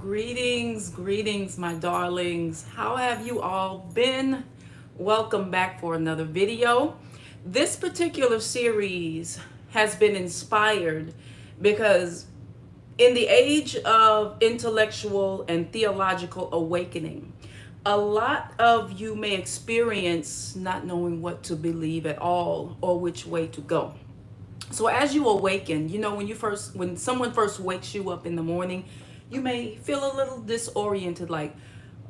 Greetings, my darlings. How have you all been? Welcome back for another video. This particular series has been inspired because in the age of intellectual and theological awakening, a lot of you may experience not knowing what to believe at all or which way to go. So as you awaken, you know, when someone first wakes you up in the morning, you may feel a little disoriented, like,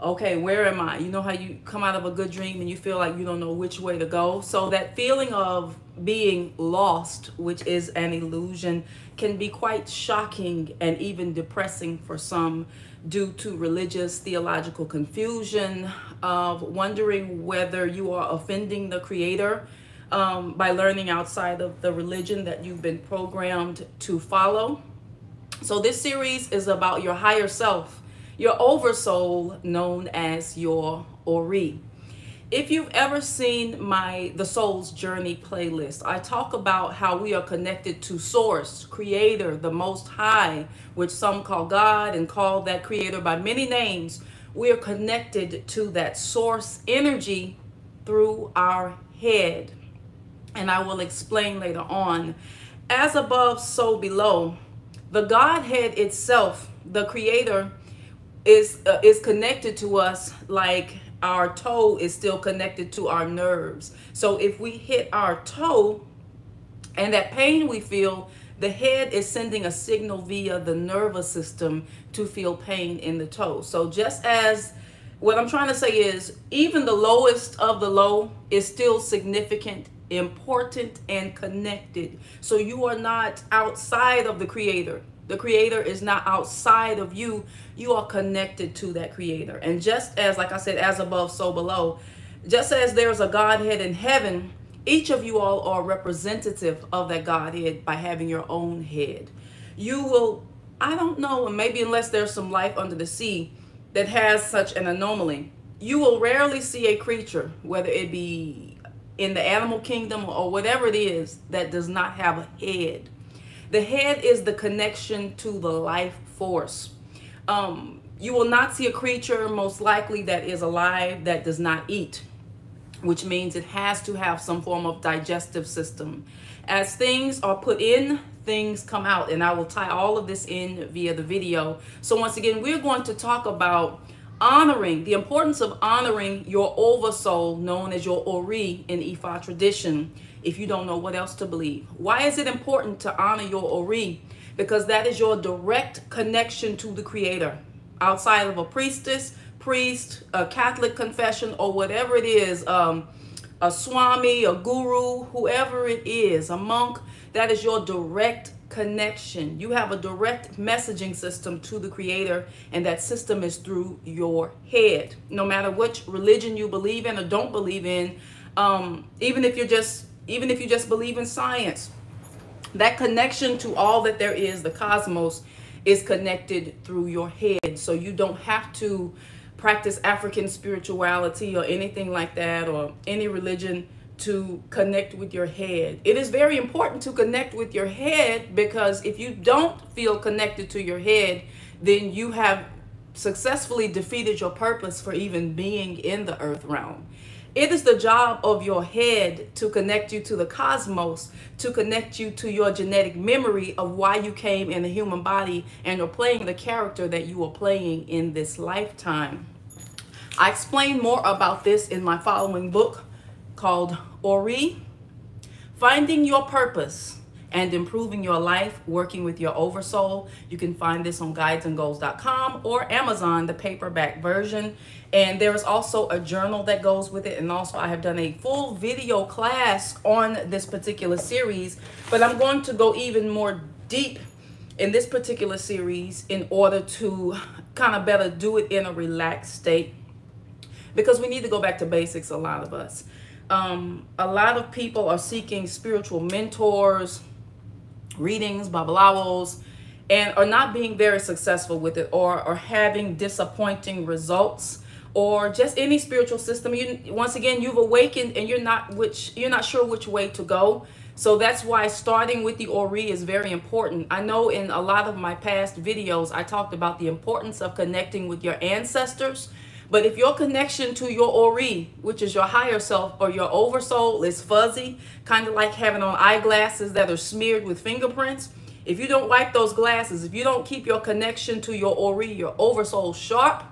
okay, where am I? You know how you come out of a good dream and you feel like you don't know which way to go? So that feeling of being lost, which is an illusion, can be quite shocking and even depressing for some due to religious, theological confusion, of wondering whether you are offending the Creator by learning outside of the religion that you've been programmed to follow. So this series is about your higher self, your oversoul, known as your ORI. If you've ever seen The Soul's Journey playlist, I talk about how we are connected to Source, Creator, the Most High, which some call God and call that Creator by many names. We are connected to that Source energy through our head. And I will explain later on. As above, so below. The Godhead itself, the Creator, is connected to us like our toe is still connected to our nerves. So if we hit our toe and that pain we feel, the head is sending a signal via the nervous system to feel pain in the toe. So just as what I'm trying to say is, even the lowest of the low is still significant, important, and connected. So you are not outside of the Creator. The Creator is not outside of you. You are connected to that Creator. And just as, like I said, as above, so below, just as there's a Godhead in heaven, each of you all are representative of that Godhead by having your own head. You will, I don't know, and maybe unless there's some life under the sea that has such an anomaly, you will rarely see a creature, whether it be in the animal kingdom or whatever it is, that does not have a head. The head is the connection to the life force. You will not see a creature, most likely, that is alive that does not eat, which means it has to have some form of digestive system. As things are put in, things come out, and I will tie all of this in via the video. So once again, we're going to talk about honoring, the importance of honoring your oversoul, known as your ORI in Ifa tradition, if you don't know what else to believe. Why is it important to honor your ORI? Because that is your direct connection to the Creator. Outside of a priestess, priest, a Catholic confession, or whatever it is, a swami, a guru, whoever it is, a monk, that is your direct connection. You have a direct messaging system to the Creator, and that system is through your head. No matter which religion you believe in or don't believe in, even if you just believe in science, that connection to all that there is, the cosmos, is connected through your head. So you don't have to practice African spirituality or anything like that, or any religion, to connect with your head. It is very important to connect with your head, because if you don't feel connected to your head, then you have successfully defeated your purpose for even being in the earth realm. It is the job of your head to connect you to the cosmos, to connect you to your genetic memory of why you came in the human body and are playing the character that you are playing in this lifetime. I explain more about this in my following book called ORI, Finding Your Purpose and Improving Your Life, Working with Your Oversoul. You can find this on guidesandgoals.com or Amazon, the paperback version. And there is also a journal that goes with it. And also I have done a full video class on this particular series, but I'm going to go even more deep in this particular series in order to kind of better do it in a relaxed state, because we need to go back to basics, a lot of us. A lot of people are seeking spiritual mentors, readings, babalawos, and are not being very successful with it, or are having disappointing results, or just any spiritual system. Once again, you've awakened and you're not sure which way to go. So that's why starting with the ORI is very important. I know in a lot of my past videos, I talked about the importance of connecting with your ancestors. But if your connection to your ORI, which is your higher self or your oversoul, is fuzzy, kind of like having on eyeglasses that are smeared with fingerprints, if you don't wipe those glasses, if you don't keep your connection to your ORI, your oversoul sharp,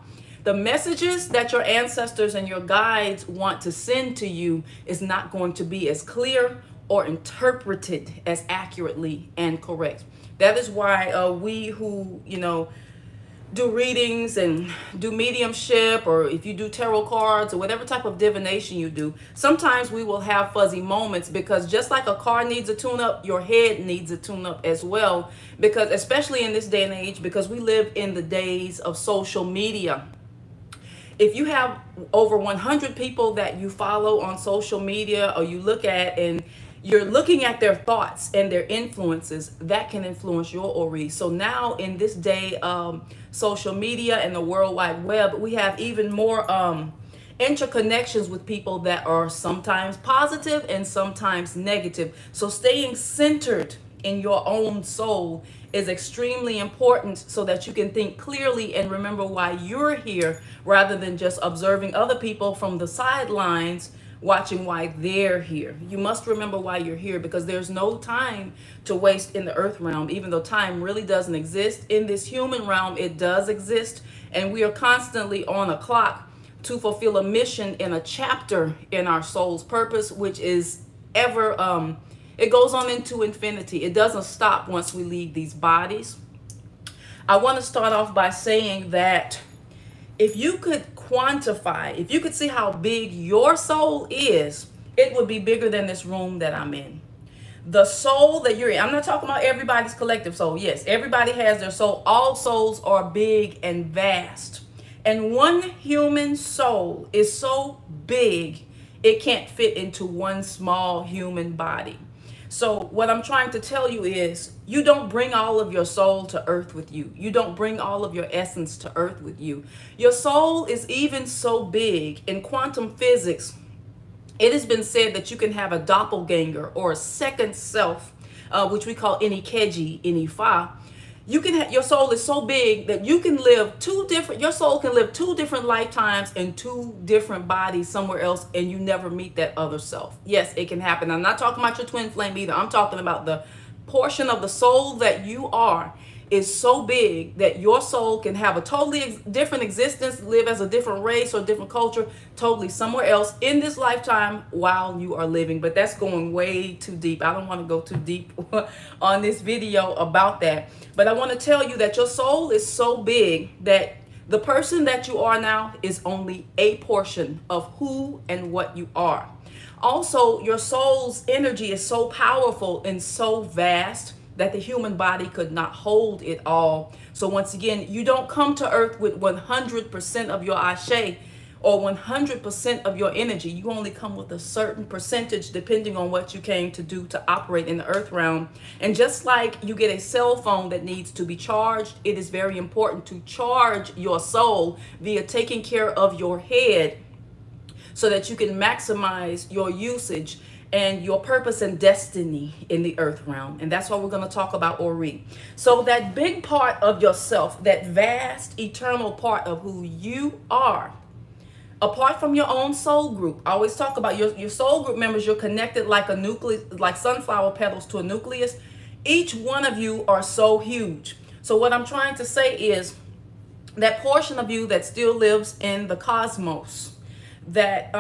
the messages that your ancestors and your guides want to send to you is not going to be as clear or interpreted as accurately and correct. That is why we who, do readings and do mediumship, or if you do tarot cards or whatever type of divination you do, sometimes we will have fuzzy moments, because just like a car needs a tune-up, your head needs a tune-up as well, because especially in this day and age, because we live in the days of social media. If you have over 100 people that you follow on social media, or you look at, and you're looking at their thoughts and their influences, that can influence your ORI. So now in this day of social media and the World Wide Web, we have even more interconnections with people that are sometimes positive and sometimes negative. So staying centered in your own soul is extremely important, so that you can think clearly and remember why you're here, rather than just observing other people from the sidelines, watching why they're here. You must remember why you're here, because there's no time to waste in the earth realm. Even though time really doesn't exist, in this human realm it does exist, and we are constantly on a clock to fulfill a mission in a chapter in our soul's purpose, which is ever it goes on into infinity. It doesn't stop once we leave these bodies. I want to start off by saying that if you could quantify, if you could see how big your soul is, it would be bigger than this room that I'm in. The soul that you're in, I'm not talking about everybody's collective soul. Yes, everybody has their soul. All souls are big and vast. And one human soul is so big, it can't fit into one small human body. So what I'm trying to tell you is, you don't bring all of your soul to earth with you. You don't bring all of your essence to earth with you. Your soul is even so big. In quantum physics, it has been said that you can have a doppelganger, or a second self, which we call Inikeji, Inifa. You can have, your soul is so big that you can live your soul can live 2 different lifetimes in 2 different bodies somewhere else, and you never meet that other self. Yes, it can happen. I'm not talking about your twin flame either. I'm talking about the portion of the soul that you are is so big that your soul can have a totally different existence, live as a different race or different culture, totally somewhere else in this lifetime while you are living. But that's going way too deep. I don't want to go too deep on this video about that. But I want to tell you that your soul is so big that the person that you are now is only a portion of who and what you are. Also, your soul's energy is so powerful and so vast that the human body could not hold it all. So once again, you don't come to earth with 100% of your ashe or 100% of your energy. You only come with a certain percentage depending on what you came to do to operate in the earth realm. And just like you get a cell phone that needs to be charged, it is very important to charge your soul via taking care of your head, so that you can maximize your usage and your purpose and destiny in the earth realm. And that's what we're going to talk about, ORI. So that big part of yourself, that vast, eternal part of who you are, apart from your own soul group. I always talk about your soul group members. You're connected like a nucleus, like sunflower petals to a nucleus. Each one of you are so huge. So what I'm trying to say is, that portion of you that still lives in the cosmos, that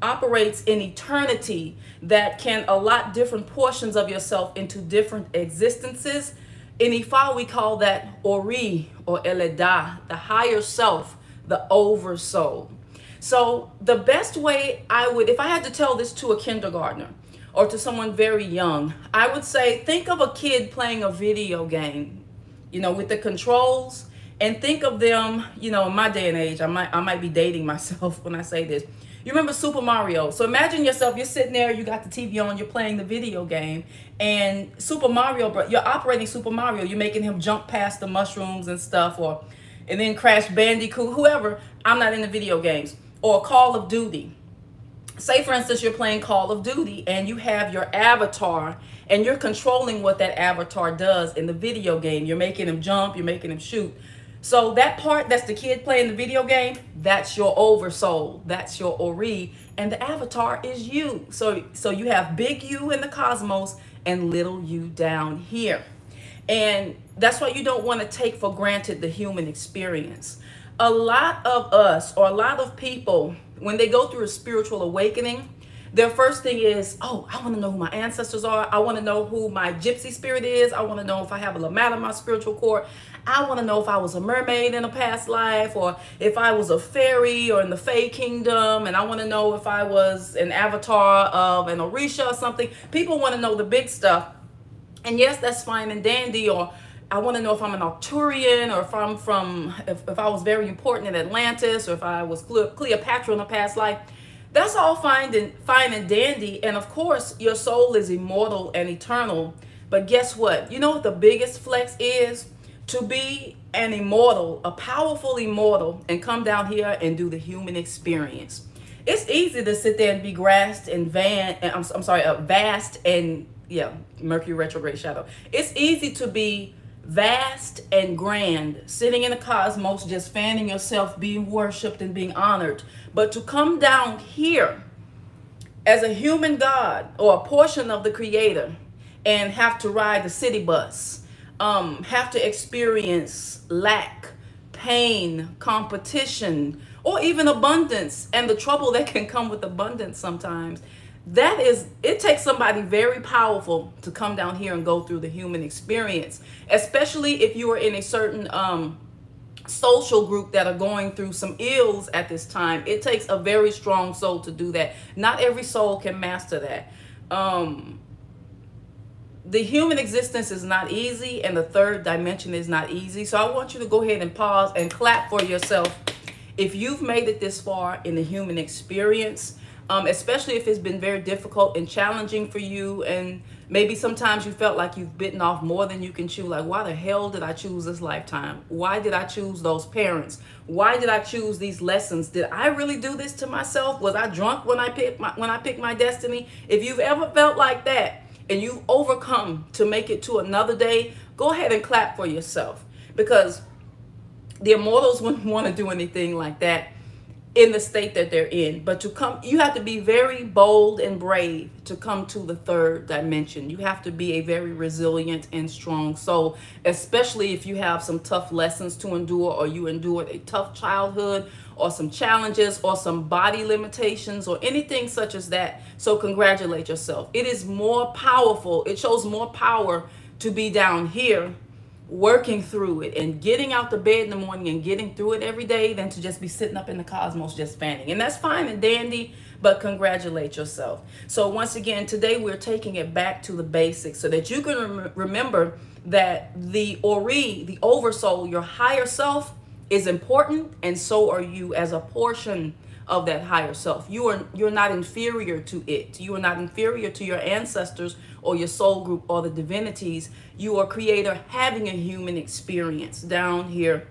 operates in eternity, that can allot different portions of yourself into different existences. In Ifa, we call that Ori, or Eleda, the higher self, the oversoul. So the best way I would, if I had to tell this to a kindergartner or to someone very young, I would say, think of a kid playing a video game, with the controls, and think of them, in my day and age, I might be dating myself when I say this. You remember Super Mario? So imagine yourself, you're sitting there, you got the TV on, you're playing the video game, and Super Mario, you're operating Super Mario, you're making him jump past the mushrooms and stuff, and then Crash Bandicoot, whoever. I'm not into video games. Or Call of Duty. say for instance, you're playing Call of Duty and you have your avatar and you're controlling what that avatar does in the video game. You're making him jump, you're making him shoot. So that part, that's the kid playing the video game, that's your Oversoul, that's your Ori, and the avatar is you. So you have big you in the cosmos and little you down here. And that's why you don't want to take for granted the human experience. A lot of us, or a lot of people, when they go through a spiritual awakening, their first thing is, oh, I want to know who my ancestors are. I want to know who my gypsy spirit is. I want to know if I have a lamata in my spiritual cord. I want to know if I was a mermaid in a past life, or if I was a fairy or in the Fae kingdom. And I want to know if I was an avatar of an Orisha or something. People want to know the big stuff. And yes, that's fine and dandy. Or I want to know if I'm an Arcturian, or if I'm from, if I was very important in Atlantis, or if I was Cleopatra in a past life. That's all fine and dandy. And of course, your soul is immortal and eternal. But guess what? You know what the biggest flex is? To be an immortal, a powerful immortal, and come down here and do the human experience. It's easy to sit there and be vast and vast and, yeah, Mercury retrograde shadow. It's easy to be vast and grand, sitting in the cosmos, just fanning yourself, being worshipped and being honored. But to come down here as a human god or a portion of the creator and have to ride the city bus, have to experience lack, pain, competition, or even abundance, and the trouble that can come with abundance sometimes, it takes somebody very powerful to come down here and go through the human experience, especially if you are in a certain social group that are going through some ills at this time. It takes a very strong soul to do that. Not every soul can master that. The human existence is not easy, and the third dimension is not easy. So I want you to go ahead and pause and clap for yourself if you've made it this far in the human experience. Especially if it's been very difficult and challenging for you, and maybe sometimes you felt like you've bitten off more than you can chew. Like, why the hell did I choose this lifetime? Why did I choose those parents? Why did I choose these lessons? Did I really do this to myself? Was I drunk when I picked my destiny? If you've ever felt like that and you've overcome to make it to another day, go ahead and clap for yourself, because the immortals wouldn't want to do anything like that in the state that they're in. But to come, you have to be very bold and brave to come to the third dimension. You have to be a very resilient and strong soul, especially if you have some tough lessons to endure, or you endured a tough childhood, or some challenges, or some body limitations, or anything such as that. So congratulate yourself. It is more powerful. It shows more power to be down here working through it and getting out the bed in the morning and getting through it every day than to just be sitting up in the cosmos just fanning. And that's fine and dandy, but congratulate yourself. So once again, today we're taking it back to the basics so that you can remember that the Ori, the Oversoul, your higher self, is important, and so are you as a portion of that higher self. You're not inferior to it. You are not inferior to your ancestors or your soul group or the divinities. You are creator having a human experience down here.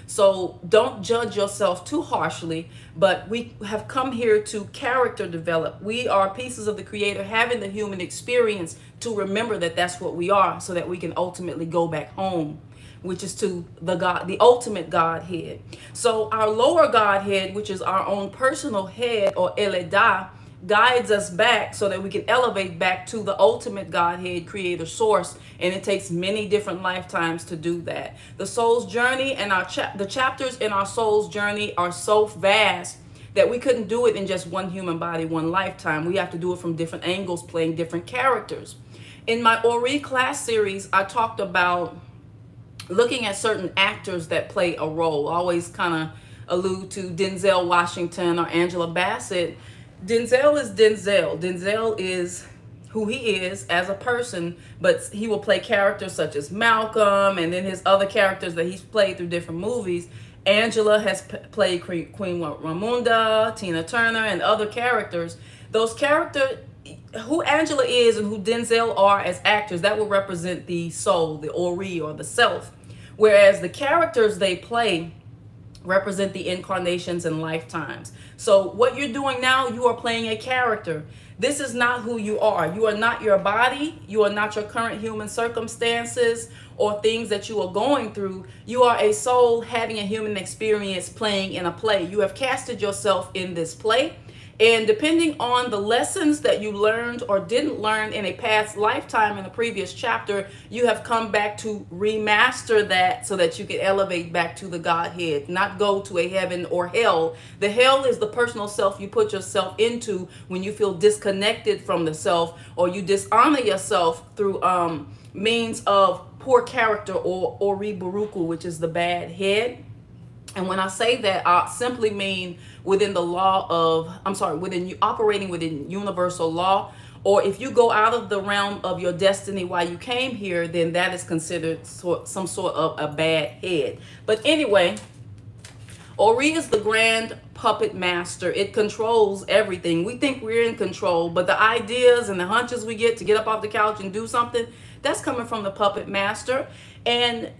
So don't judge yourself too harshly, but we have come here to character develop. We are pieces of the creator having the human experience to remember that that's what we are, so that we can ultimately go back home, which is to the God, the ultimate Godhead. So our lower Godhead, which is our own personal head, or Eleda, guides us back so that we can elevate back to the ultimate Godhead, creator source. And it takes many different lifetimes to do that. The soul's journey and the chapters in our soul's journey are so vast that we couldn't do it in just one human body, one lifetime. We have to do it from different angles, playing different characters. In my Ori class series, I talked about looking at certain actors that play a role. I always kind of allude to Denzel Washington or Angela Bassett. Denzel is Denzel. Denzel is who he is as a person, but he will play characters such as Malcolm, and then his other characters that he's played through different movies. Angela has played Queen Ramunda, Tina Turner, and other characters. Those characters, who Angela is and who Denzel are as actors, that will represent the soul, the Ori, or the self. Whereas the characters they play represent the incarnations and lifetimes. So what you're doing now, you are playing a character. This is not who you are. You are not your body. You are not your current human circumstances or things that you are going through. You are a soul having a human experience playing in a play. You have casted yourself in this play. And depending on the lessons that you learned or didn't learn in a past lifetime in a previous chapter, you have come back to remaster that so that you can elevate back to the Godhead, not go to a heaven or hell. The hell is the personal self you put yourself into when you feel disconnected from the self, or you dishonor yourself through means of poor character, or ORI, which is the bad head. And when I say that, I simply mean within the law of, operating within universal law. Or if you go out of the realm of your destiny while you came here, then that is considered some sort of a bad head. But anyway, ORI is the grand puppet master. It controls everything. We think we're in control, but the ideas and the hunches we get to get up off the couch and do something, that's coming from the puppet master. And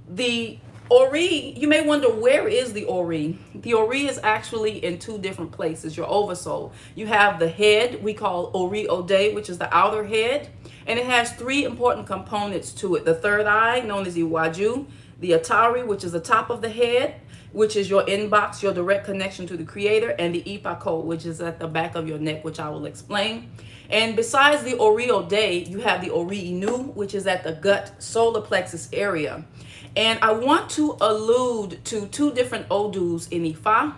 the ORI, you may wonder, where is the ORI? The ORI is actually in two different places, your oversoul. You have the head, we call ORI Ode, which is the outer head, and it has three important components to it. The third eye, known as Iwaju, the Atari, which is the top of the head, which is your inbox, your direct connection to the creator, and the Ipako, which is at the back of your neck, which I will explain. And besides the ORI Ode, you have the ORI Inu, which is at the gut solar plexus area. And I want to allude to two different Odus in Ifa,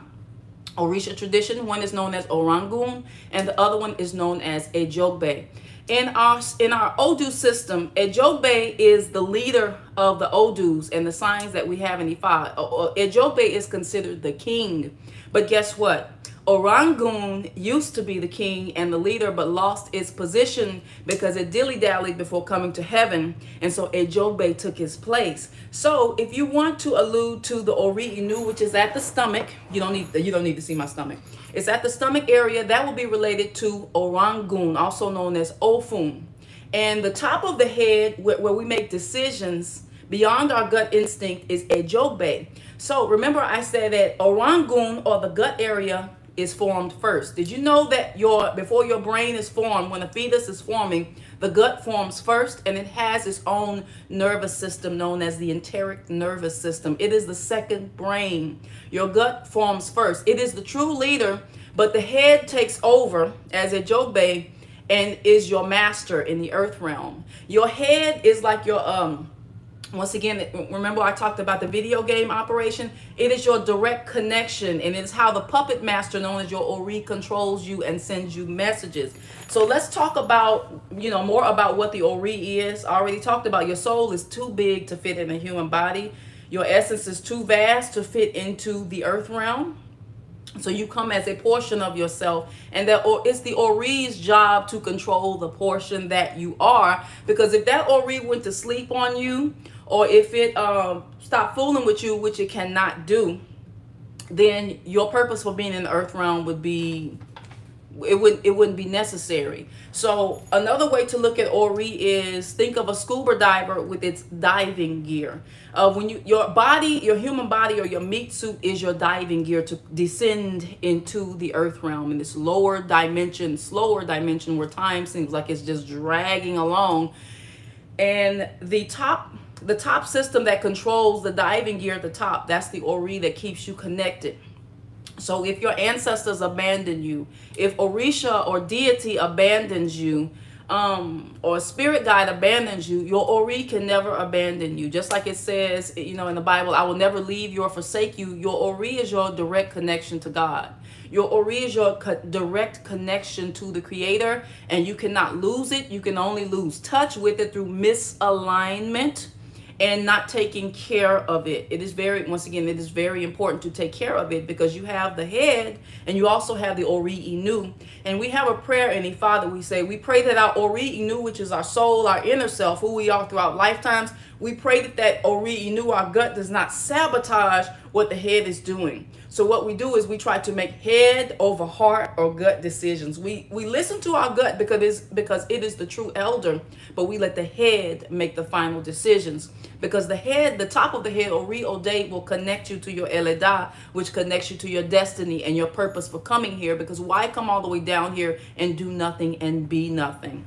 Orisha tradition. One is known as Orangun, and the other one is known as Ejogbe. In our Odu system, Ejogbe is the leader of the Odus and the signs that we have in Ifa. Ejogbe is considered the king. But guess what? Orangun used to be the king and the leader, but lost its position because it dilly-dallied before coming to heaven, and so Ejogbe took his place. So if you want to allude to the Ori Inu, which is at the stomach, you don't need to see my stomach. It's at the stomach area. That will be related to Orangun, also known as Ofun. And the top of the head, where we make decisions beyond our gut instinct, is Ejogbe. So remember, I said that Orangun, or the gut area, is formed first. Did you know that before your brain is formed, when a fetus is forming, the gut forms first, and it has its own nervous system known as the enteric nervous system. It is the second brain. Your gut forms first. It is the true leader, but the head takes over as a Ejogbe and is your master in the earth realm. Your head is like your once again, remember I talked about the video game operation? It is your direct connection, and it is how the puppet master known as your Ori controls you and sends you messages. So let's talk about, more about what the Ori is. I already talked about your soul is too big to fit in a human body. Your essence is too vast to fit into the earth realm. So you come as a portion of yourself, and it's the Ori's job to control the portion that you are. Because if that Ori went to sleep on you, or if it stopped fooling with you, which it cannot do, then your purpose for being in the earth realm would be, it wouldn't be necessary. So another way to look at Ori is, think of a scuba diver with its diving gear. When your human body or your meat suit is your diving gear to descend into the earth realm, in this lower dimension, slower dimension, where time seems like it's just dragging along. And the top system that controls the diving gear at the top, that's the Ori that keeps you connected. So if your ancestors abandon you, if Orisha or deity abandons you, or a spirit guide abandons you, your Ori can never abandon you. Just like it says, in the Bible, I will never leave you or forsake you. Your Ori is your direct connection to God. Your Ori is your direct connection to the Creator, and you cannot lose it. You can only lose touch with it through misalignment and not taking care of it. It is once again, it is very important to take care of it, because you have the head and you also have the Ori Inu. And we have a prayer in Ifa that we say, we pray that our Ori Inu, which is our soul, our inner self, who we are throughout lifetimes, we pray that Ori Inu, our gut, does not sabotage what the head is doing. So what we do is we try to make head over heart or gut decisions. We listen to our gut because it is the true elder, but we let the head make the final decisions. Because the head, the top of the head, Ori Ode, will connect you to your Eleda, which connects you to your destiny and your purpose for coming here. Because why come all the way down here and do nothing and be nothing?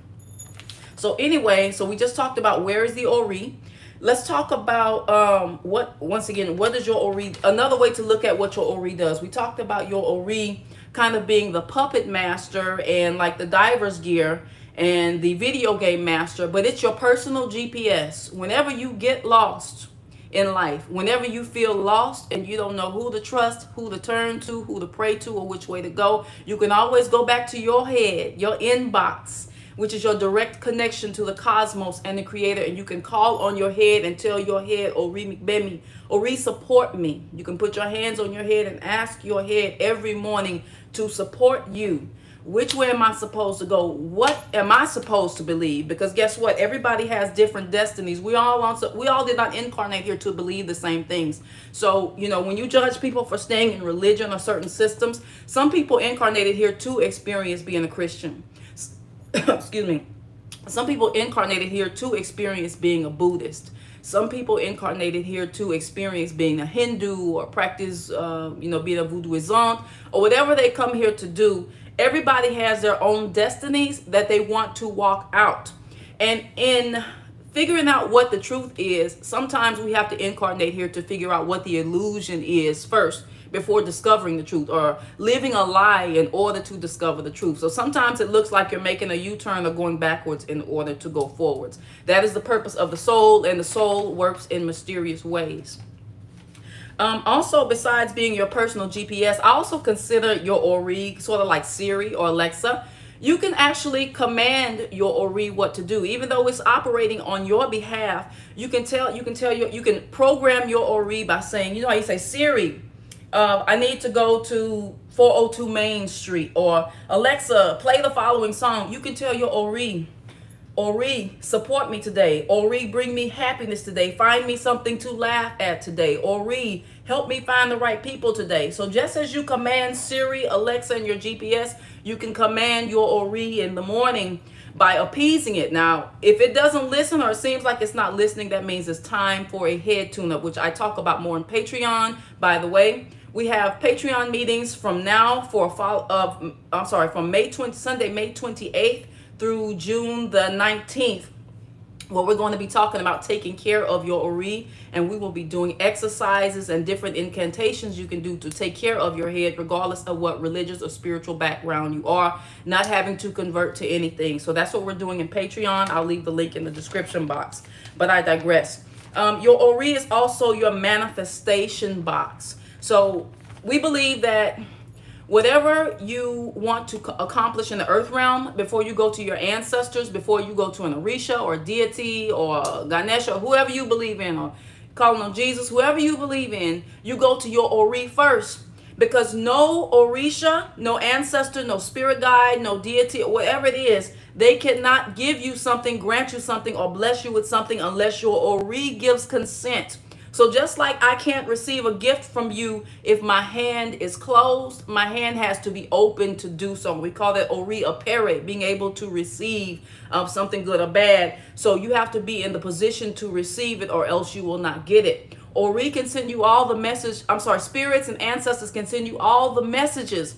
So anyway, so we just talked about where is the Ori. Let's talk about what does your Ori, another way to look at what your Ori does. We talked about your Ori kind of being the puppet master and like the diver's gear and the video game master, but it's your personal GPS. Whenever you get lost in life, whenever you feel lost and you don't know who to trust, who to turn to, who to pray to, or which way to go, you can always go back to your head, your inbox, which is your direct connection to the cosmos and the creator. And you can call on your head and tell your head, Ori Mkbemi, Ori support me. You can put your hands on your head and ask your head every morning to support you. Which way am I supposed to go? What am I supposed to believe? Because guess what? Everybody has different destinies. We all did not incarnate here to believe the same things. So, you know, when you judge people for staying in religion or certain systems, some people incarnated here to experience being a Christian. Excuse me. Some people incarnated here to experience being a Buddhist. Some people incarnated here to experience being a Hindu or practice, you know, being a voodooisant or whatever they come here to do. Everybody has their own destinies that they want to walk out. And in figuring out what the truth is, sometimes we have to incarnate here to figure out what the illusion is first before discovering the truth, or living a lie in order to discover the truth. So sometimes it looks like you're making a U-turn or going backwards in order to go forwards. That is the purpose of the soul, and the soul works in mysterious ways. Also, besides being your personal GPS, I also consider your Ori sort of like Siri or Alexa. You can actually command your Ori what to do, even though it's operating on your behalf. You can program your Ori by saying, you know how you say, Siri, I need to go to 402 Main Street, or Alexa, play the following song. You can tell your Ori, Ori, support me today. Ori, bring me happiness today. Find me something to laugh at today. Ori, help me find the right people today. So just as you command Siri, Alexa, and your GPS, you can command your Ori in the morning by appeasing it. Now, if it doesn't listen or it seems like it's not listening, that means it's time for a head tune-up, which I talk about more in Patreon. By the way, we have Patreon meetings from now for from Sunday, May 28th through June the 19th, where we're going to be talking about taking care of your Ori, and we will be doing exercises and different incantations you can do to take care of your head, regardless of what religious or spiritual background you are, not having to convert to anything. So that's what we're doing in Patreon. I'll leave the link in the description box, but I digress. Your Ori is also your manifestation box. So we believe that whatever you want to accomplish in the earth realm, before you go to your ancestors, before you go to an Orisha or deity or Ganesha or whoever you believe in, or calling on Jesus, whoever you believe in, you go to your Ori first. Because no Orisha, no ancestor, no spirit guide, no deity, or whatever it is, they cannot give you something, grant you something, or bless you with something unless your Ori gives consent. So just like I can't receive a gift from you if my hand is closed, my hand has to be open to do so. We call that Ori apere, being able to receive something good or bad. So you have to be in the position to receive it, or else you will not get it. Ori can send you all the message. Spirits and ancestors can send you all the messages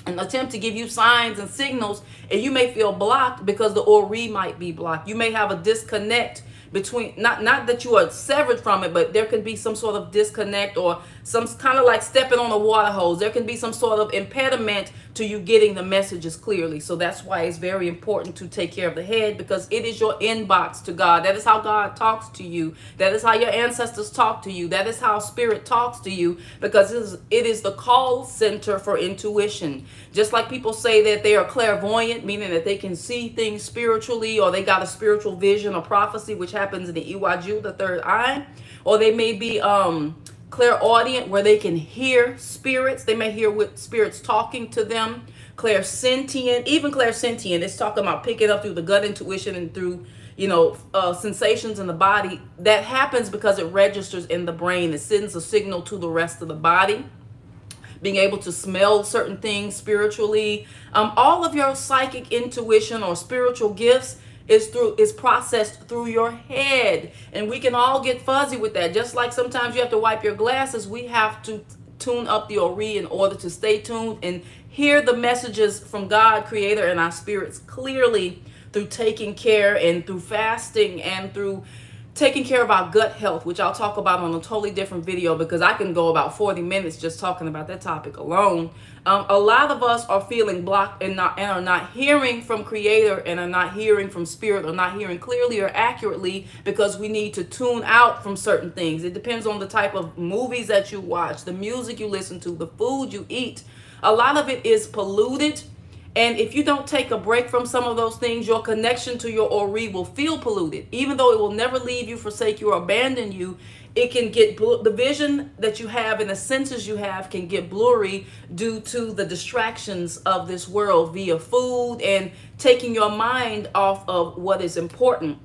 and attempt to give you signs and signals, and you may feel blocked because the Ori might be blocked. You may have a disconnect between, not that you are severed from it, but there can be some sort of disconnect, or some kind of like stepping on a water hose. There can be some sort of impediment to you getting the messages clearly. So that's why it's very important to take care of the head, because it is your inbox to God. That is how God talks to you. That is how your ancestors talk to you. That is how spirit talks to you, because it is the call center for intuition. Just like people say that they are clairvoyant, meaning that they can see things spiritually, or they got a spiritual vision or prophecy, which happens in the Iwaju, the third eye. Or they may be clairaudient, where they can hear spirits. They may hear what spirits talking to them. Clairsentient, even clairsentient, it's talking about picking up through the gut intuition and through sensations in the body. That happens because it registers in the brain. It sends a signal to the rest of the body. Being able to smell certain things spiritually. All of your psychic intuition or spiritual gifts is processed through your head. And we can all get fuzzy with that. Just like sometimes you have to wipe your glasses, we have to tune up the ORI in order to stay tuned and hear the messages from God, Creator, and our spirits clearly through taking care and through fasting and through taking care of our gut health, which I'll talk about on a totally different video because I can go about 40 minutes just talking about that topic alone. A lot of us are feeling blocked and are not hearing from Creator and are not hearing from Spirit or not hearing clearly or accurately because we need to tune out from certain things. It depends on the type of movies that you watch, the music you listen to, the food you eat. A lot of it is polluted. And if you don't take a break from some of those things, your connection to your ORI will feel polluted. Even though it will never leave you, forsake you, or abandon you, it can get, the vision that you have and the senses you have can get blurry due to the distractions of this world via food and taking your mind off of what is important.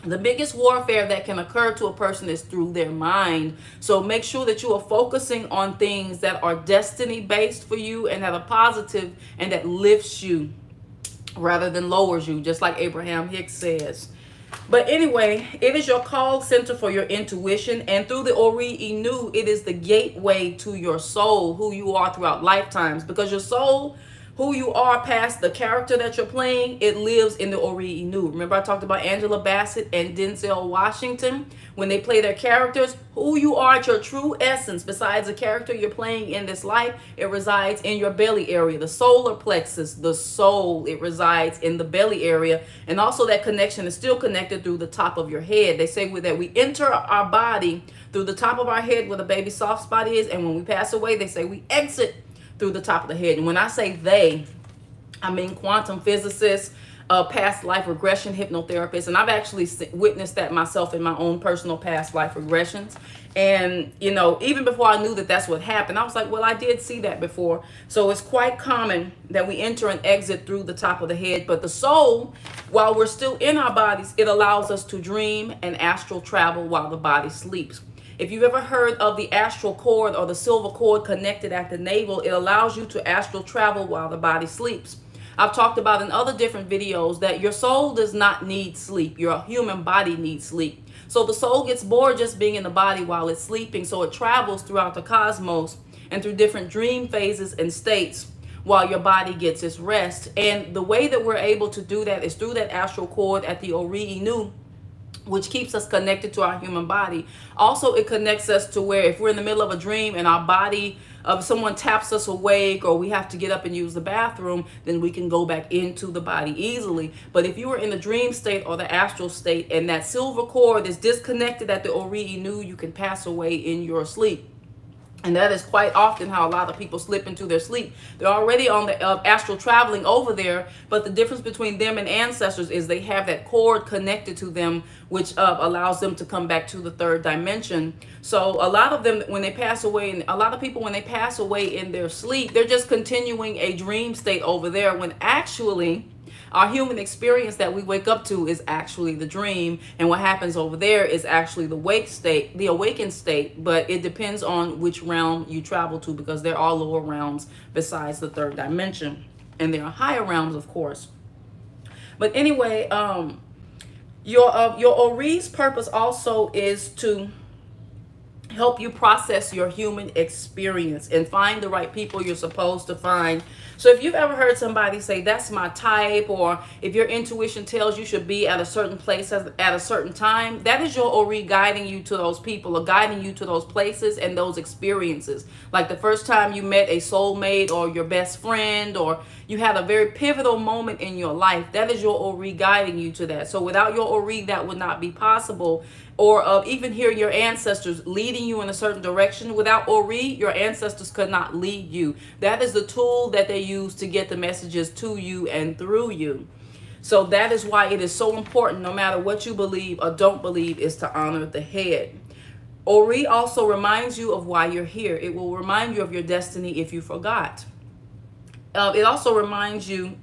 The biggest warfare that can occur to a person is through their mind. So make sure that you are focusing on things that are destiny based for you and that are positive and that lifts you rather than lowers you, just like Abraham Hicks says. But anyway, it is your call center for your intuition, and through the ORI Inu, it is the gateway to your soul, who you are throughout lifetimes, because your soul, who you are past the character that you're playing, it lives in the ORI Inu. Remember I talked about Angela Bassett and Denzel Washington? When they play their characters, who you are at your true essence, besides the character you're playing in this life, it resides in your belly area, the solar plexus, the soul, it resides in the belly area. And also that connection is still connected through the top of your head. They say that we enter our body through the top of our head where the baby soft spot is, and when we pass away, they say we exit through the top of the head. And when I say they, I mean quantum physicists, past life regression hypnotherapists, and I've actually witnessed that myself in my own personal past life regressions. And even before I knew that that's what happened, I was like, well, I did see that before. So it's quite common that we enter and exit through the top of the head. But the soul, while we're still in our bodies, it allows us to dream and astral travel while the body sleeps. If you've ever heard of the astral cord or the silver cord connected at the navel, it allows you to astral travel while the body sleeps. I've talked about in other different videos that your soul does not need sleep. Your human body needs sleep. So the soul gets bored just being in the body while it's sleeping. So it travels throughout the cosmos and through different dream phases and states while your body gets its rest. And the way that we're able to do that is through that astral cord at the ORI Inu, which keeps us connected to our human body. Also, it connects us to where if we're in the middle of a dream and our body, someone taps us awake or we have to get up and use the bathroom, then we can go back into the body easily. But if you were in the dream state or the astral state and that silver cord is disconnected at the ORI Inu, you can pass away in your sleep. And that is quite often how a lot of people slip into their sleep. They're already on the astral traveling over there, but the difference between them and ancestors is they have that cord connected to them, which allows them to come back to the third dimension. So a lot of them, when they pass away, and a lot of people, when they pass away in their sleep, they're just continuing a dream state over there, when actually our human experience that we wake up to is actually the dream, and what happens over there is actually the wake state, the awakened state. But it depends on which realm you travel to, because there are lower realms besides the third dimension, and there are higher realms, of course. But anyway, your ORI's purpose also is to help you process your human experience and find the right people you're supposed to find. So if you've ever heard somebody say, that's my type, or if your intuition tells you should be at a certain place at a certain time, that is your ORI guiding you to those people, or guiding you to those places and those experiences. Like the first time you met a soulmate or your best friend, or you had a very pivotal moment in your life, that is your ORI guiding you to that. So without your ORI, that would not be possible. Or even hear your ancestors leading you in a certain direction. Without ORI, your ancestors could not lead you. That is the tool that they use to get the messages to you and through you. So that is why it is so important, no matter what you believe or don't believe, is to honor the head. ORI also reminds you of why you're here. It will remind you of your destiny if you forgot. It also reminds you,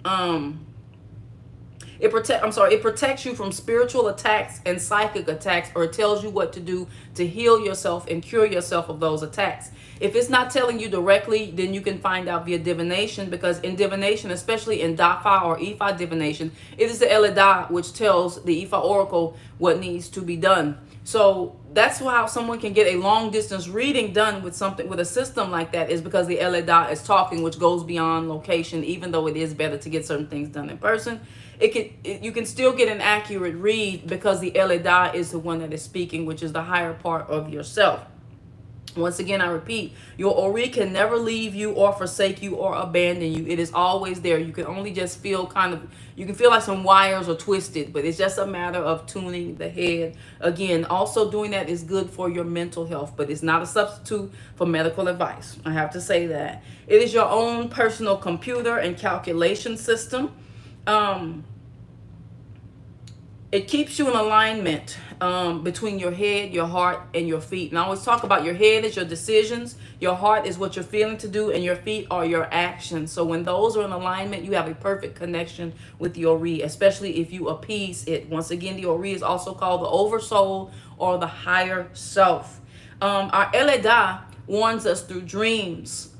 It protects you from spiritual attacks and psychic attacks, or it tells you what to do to heal yourself and cure yourself of those attacks. If it's not telling you directly, then you can find out via divination, because in divination, especially in Dafa or Ifa divination, it is the Eleda which tells the Ifa oracle what needs to be done. So that's how someone can get a long distance reading done with something, with a system like that, is because the Eleda is talking, which goes beyond location. Even though it is better to get certain things done in person, you can still get an accurate read because the Eleda is the one that is speaking, which is the higher part of yourself. Once again, I repeat, your Ori can never leave you or forsake you or abandon you. It is always there. You can only just feel you can feel like some wires are twisted, but it's just a matter of tuning the head. Again, also doing that is good for your mental health, but it's not a substitute for medical advice. I have to say that. It is your own personal computer and calculation system. It keeps you in alignment between your head, your heart, and your feet. And I always talk about your head is your decisions, your heart is what you're feeling to do, and your feet are your actions. So when those are in alignment, you have a perfect connection with the Ori, especially if you appease it. Once again, the Ori is also called the Oversoul or the higher self. Our Eleda warns us through dreams.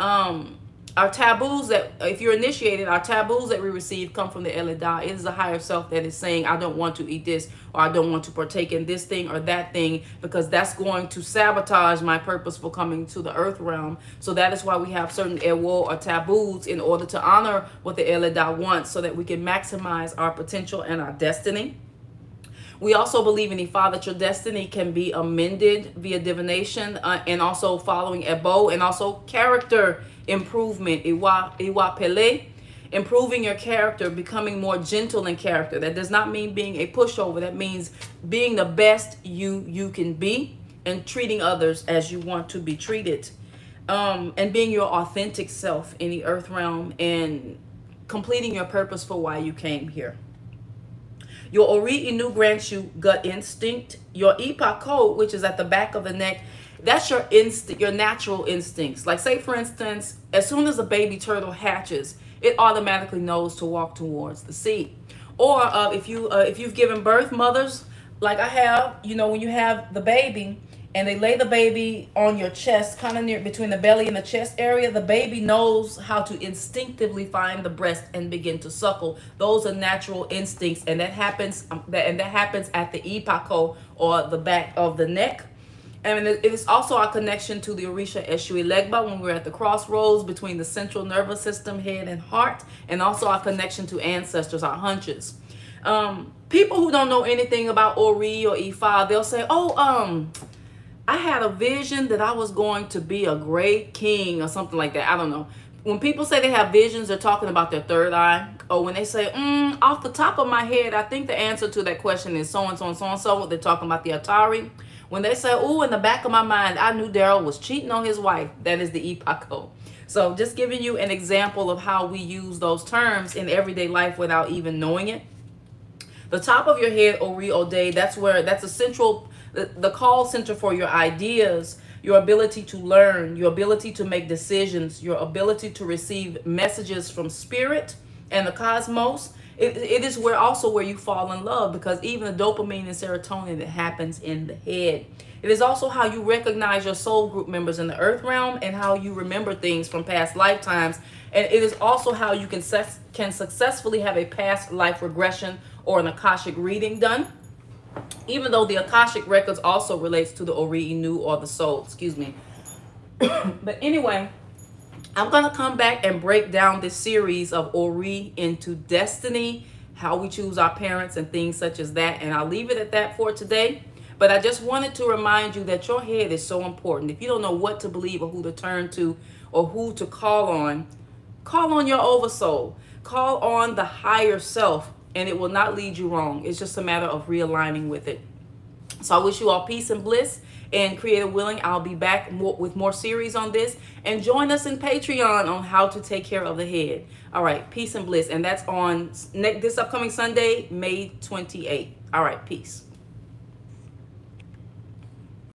Our taboos that, if you're initiated, our taboos that we receive come from the Eleda. It is the higher self that is saying, I don't want to eat this, or I don't want to partake in this thing or that thing, because that's going to sabotage my purpose for coming to the earth realm. So that is why we have certain ewo or taboos, in order to honor what the Eleda wants, so that we can maximize our potential and our destiny. We also believe in Ifa that your destiny can be amended via divination, and also following Ebo, and also character improvement, Iwa Pele, improving your character, becoming more gentle in character. That does not mean being a pushover. That means being the best you can be, and treating others as you want to be treated, and being your authentic self in the earth realm, and completing your purpose for why you came here. Your Ori Inu grants you gut instinct. Your Ipa code, which is at the back of the neck, that's your instinct, your natural instincts. Like, say for instance, as soon as a baby turtle hatches, it automatically knows to walk towards the sea. Or if you've given birth, mothers like I have, you know, when you have the baby and they lay the baby on your chest, kind of near between the belly and the chest area, the baby knows how to instinctively find the breast and begin to suckle. Those are natural instincts, and that happens at the Ipako, or the back of the neck. And it is also our connection to the Orisha Eshu Elegba when we're at the crossroads between the central nervous system, head, and heart, and also our connection to ancestors, our hunches. People who don't know anything about Ori or Ifa, they'll say, oh, I had a vision that I was going to be a great king or something like that. I don't know. When people say they have visions, they're talking about their third eye. Or when they say, off the top of my head, I think the answer to that question is so-and-so and so-and-so. They're talking about the Atari. When they say, oh, in the back of my mind, I knew Daryl was cheating on his wife, that is the Ipako. So just giving you an example of how we use those terms in everyday life without even knowing it. The top of your head, Ori Ode, that's a central, the call center for your ideas, your ability to learn, your ability to make decisions, your ability to receive messages from spirit and the cosmos. It is also where you fall in love, because even the dopamine and serotonin that happens in the head. It is also how you recognize your soul group members in the earth realm, and how you remember things from past lifetimes. And it is also how you can successfully have a past life regression or an Akashic reading done. Even though the Akashic records also relates to the Ori Inu, or the soul, excuse me. But anyway, I'm going to come back and break down this series of Ori into destiny, how we choose our parents and things such as that. And I'll leave it at that for today. But I just wanted to remind you that your head is so important. If you don't know what to believe, or who to turn to, or who to call on your Oversoul. Call on the higher self, and it will not lead you wrong. It's just a matter of realigning with it. So I wish you all peace and bliss, and Creator willing, I'll be back with more series on this. And join us in Patreon on how to take care of the head. All right, peace and bliss. And that's on this upcoming Sunday, May 28th. All right, peace.